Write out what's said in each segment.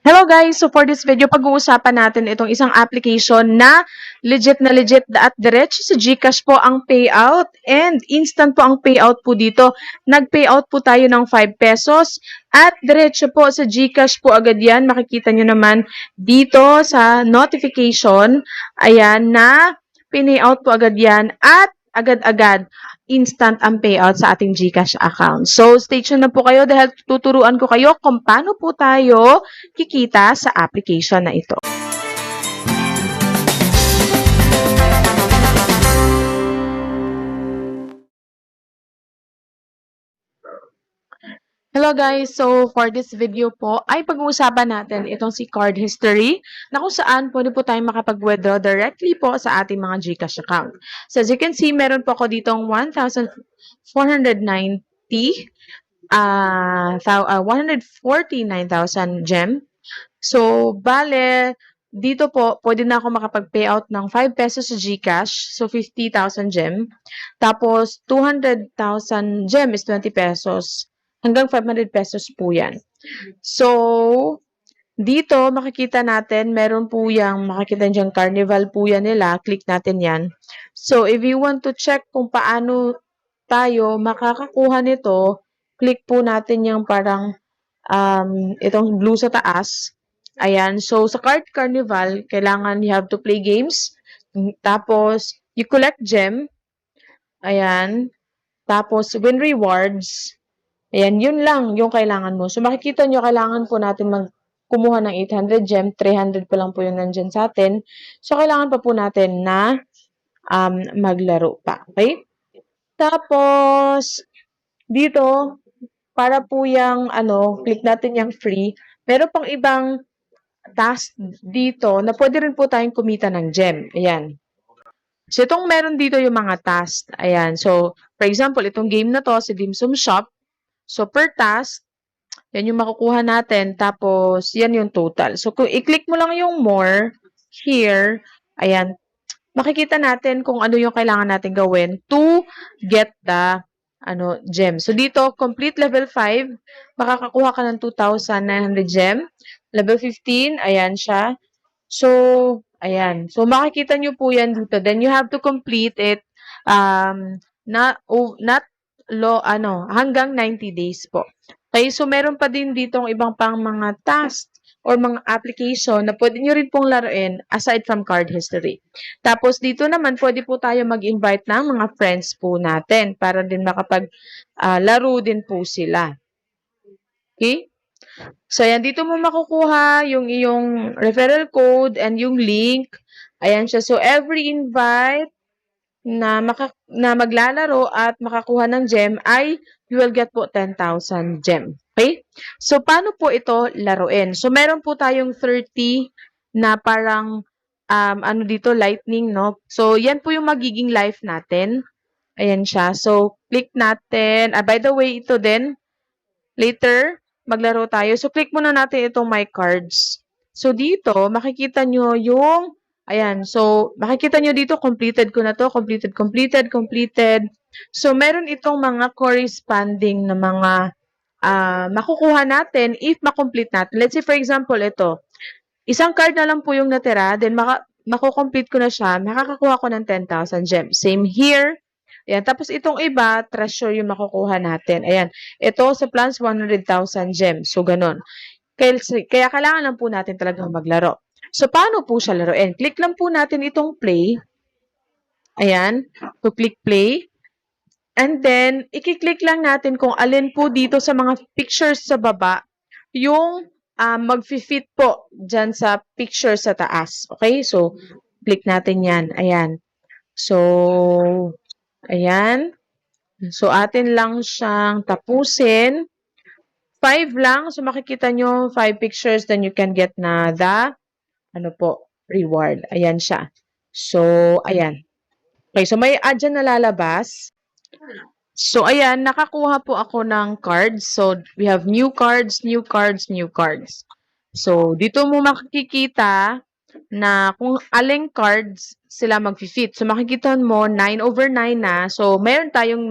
Hello guys! So for this video, pag-uusapan natin itong isang application na legit at diretso sa GCash po ang payout and instant po ang payout po dito. Nag-payout po tayo ng 5 pesos at diretso po sa GCash po agad yan. Makikita nyo naman dito sa notification, ayan, na pinayout po agad yan at agad-agad instant ang payout sa ating GCash account. So, stay tuned na po kayo dahil tuturuan ko kayo kung paano po tayo kikita sa application na ito. Hello guys! So, for this video po, ay pag-uusapan natin itong si card history na kung saan pwede po tayong makapag-withdraw directly po sa ating mga GCash account. So, as you can see, meron po ako ditong 149,000 gem. So, bale, dito po, pwede na ako makapag-payout ng 5 pesos sa GCash. So, 50,000 gem. Tapos, 200,000 gem is 20 pesos. Hanggang 500 pesos po yan. So, dito, makikita natin, meron po yung, makikita dyan, carnival po yan nila. Click natin yan. So, if you want to check kung paano tayo makakakuha nito, click po natin yung parang itong blue sa taas. Ayan. So, sa Card Carnival, kailangan you have to play games. Tapos, you collect gem. Ayan. Tapos, win rewards. Ayan, yun lang yung kailangan mo. So, makikita nyo, kailangan po natin kumuha ng 800 gem. 300 pa lang po yung nandyan sa atin. So, kailangan pa po natin na maglaro pa. Okay? Tapos, dito, para po yung, click natin yung free. Meron pang ibang task dito na pwede rin po tayong kumita ng gem. Ayan. So, itong meron dito yung mga task. Ayan. So, for example, itong game na to, si Dim Sum Shop. So, per task, yan yung makukuha natin. Tapos, yan yung total. So, kung i-click mo lang yung more here, ayan, makikita natin kung ano yung kailangan natin gawin to get the gem. So, dito, complete level 5, makakakuha ka ng 2,900 gem. Level 15, ayan siya. So, ayan. So, makikita nyo po yan dito. Then, you have to complete it hanggang 90 days po. Okay, so meron pa din ditong ibang pang mga task or mga application na pwede nyo rin pong laruin aside from card history. Tapos dito naman, pwede po tayo mag-invite ng mga friends po natin para din laro din po sila. Okay? So, ayan, dito mo makukuha yung iyong referral code and yung link. Ayan siya. So, every invite na maglalaro at makakuha ng gem ay you will get po 10,000 gem. Okay? So, paano po ito laruin? So, meron po tayong 30 na parang, dito, lightning, no? So, yan po yung magiging life natin. Ayan siya. So, click natin. By the way, ito din, later, maglaro tayo. So, click muna natin itong my cards. So, dito, makikita nyo yung ayan. So, makikita nyo dito, completed ko na to. Completed. So, meron itong mga corresponding na mga makukuha natin if makomplete natin. Let's say, for example, ito. Isang card na lang po yung natira. Then, makukomplete ko na siya. Makakakuha ko ng 10,000 gems. Same here. Ayan. Tapos, itong iba, treasure yung makukuha natin. Ayan. Ito, sa plans, 100,000 gems. So, ganun. Kaya kailangan lang po natin talagang maglaro. So, paano po siya laruin? Click lang po natin itong play. Ayan. So, click play. And then, i-click lang natin kung alin po dito sa mga pictures sa baba yung mag-fit po dyan sa picture sa taas. Okay? So, click natin yan. Ayan. So, ayan. So, atin lang siyang tapusin. 5 lang. So, makikita nyo, 5 pictures, then you can get na the reward. Ayan siya. So, ayan. Okay, so may ad dyan na lalabas. So, ayan, nakakuha po ako ng cards. So, we have new cards. So, dito mo makikita na kung aling cards sila mag-fit. So, makikita mo 9/9 na. So, mayroon tayong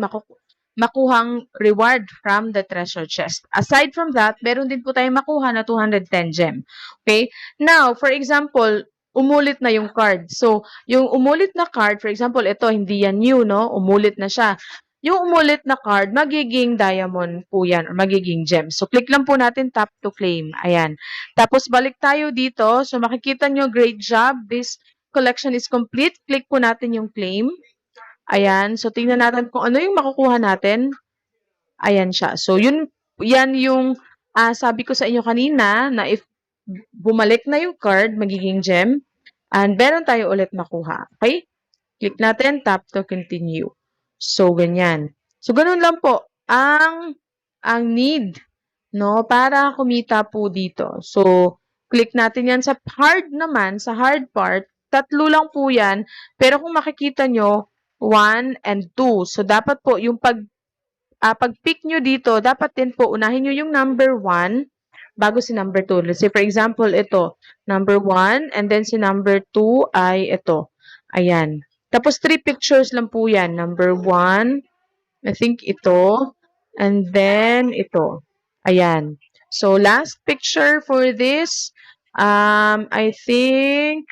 makuhang reward from the treasure chest. Aside from that, meron din po tayong makuha na 210 gem. Okay? Now, for example, umulit na yung card. So, yung umulit na card, for example, ito, hindi yan new, no? Umulit na siya. Yung umulit na card, magiging diamond po yan, or magiging gem. So, click lang po natin tap to claim. Ayan. Tapos, balik tayo dito. So, makikita nyo, great job. This collection is complete. Click po natin yung claim. Ayan. So, tingnan natin kung ano yung makukuha natin. Ayan siya. So, yan yung sabi ko sa inyo kanina na if bumalik na yung card, magiging gem. And meron tayo ulit makuha. Okay? Click natin, tap to continue. So, ganyan. So, ganun lang po ang need, no, para kumita po dito. So, click natin yan sa hard naman, sa hard part, 3 lang po yan. Pero kung makikita nyo, 1 and 2. So, dapat po yung pag-pick nyo dito, dapat din po unahin nyo yung number 1 bago si number 2. Let's say, for example, ito, number 1, and then si number 2 ay ito. Ayan. Tapos, 3 pictures lang po yan. Number 1, I think ito, and then ito. Ayan. So, last picture for this, I think,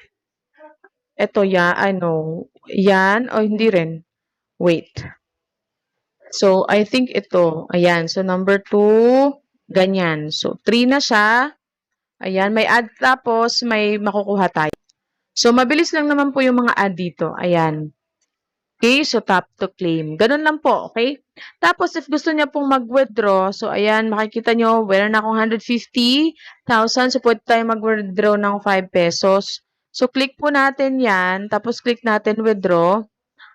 ito yan, yan, o hindi rin. Wait. So, I think ito. Ayan. So, number 2, ganyan. So, 3 na siya. Ayan. May add tapos may makukuha tayo. So, mabilis lang naman po yung mga add dito. Ayan. Okay. So, tap to claim. Ganun lang po. Okay. Tapos, if gusto niya pong mag-withdraw, so, ayan, makikita nyo, meron na akong 150,000. So, pwede tayo mag-withdraw ng 5 pesos. So, click po natin yan. Tapos, click natin withdraw.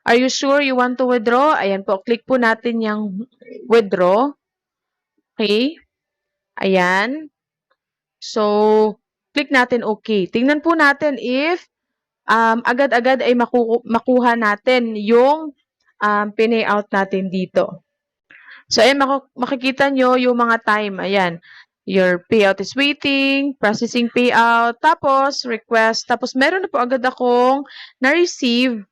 Are you sure you want to withdraw? Ayan po, click po natin yung withdraw. Okay? Ayan. So, click natin okay. Tingnan po natin if agad-agad ay makuha natin yung pinayout natin dito. So, ayan, makikita nyo yung mga time. Ayan. Your payout is waiting, processing payout, tapos request. Tapos, meron na po agad akong na-receive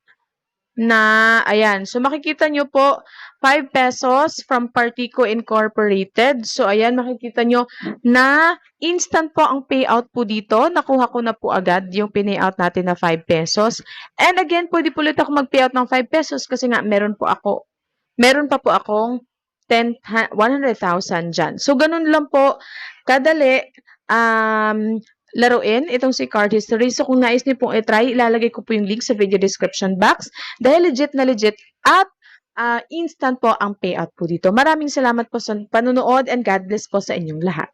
na, ayan. So, makikita nyo po, 5 pesos from Partico Incorporated. So, ayan, makikita nyo na instant po ang payout po dito. Nakuha ko na po agad yung pinayout natin na 5 pesos. And again, pwede po ulit ako mag-payout ng 5 pesos kasi nga, meron pa po akong 100,000 dyan. So, ganun lang po, kadali, laruin itong si Card History. So, kung nais niyo pong i-try, ilalagay ko po yung link sa video description box. Dahil legit na legit at instant po ang payout po dito. Maraming salamat po sa panunood and God bless po sa inyong lahat.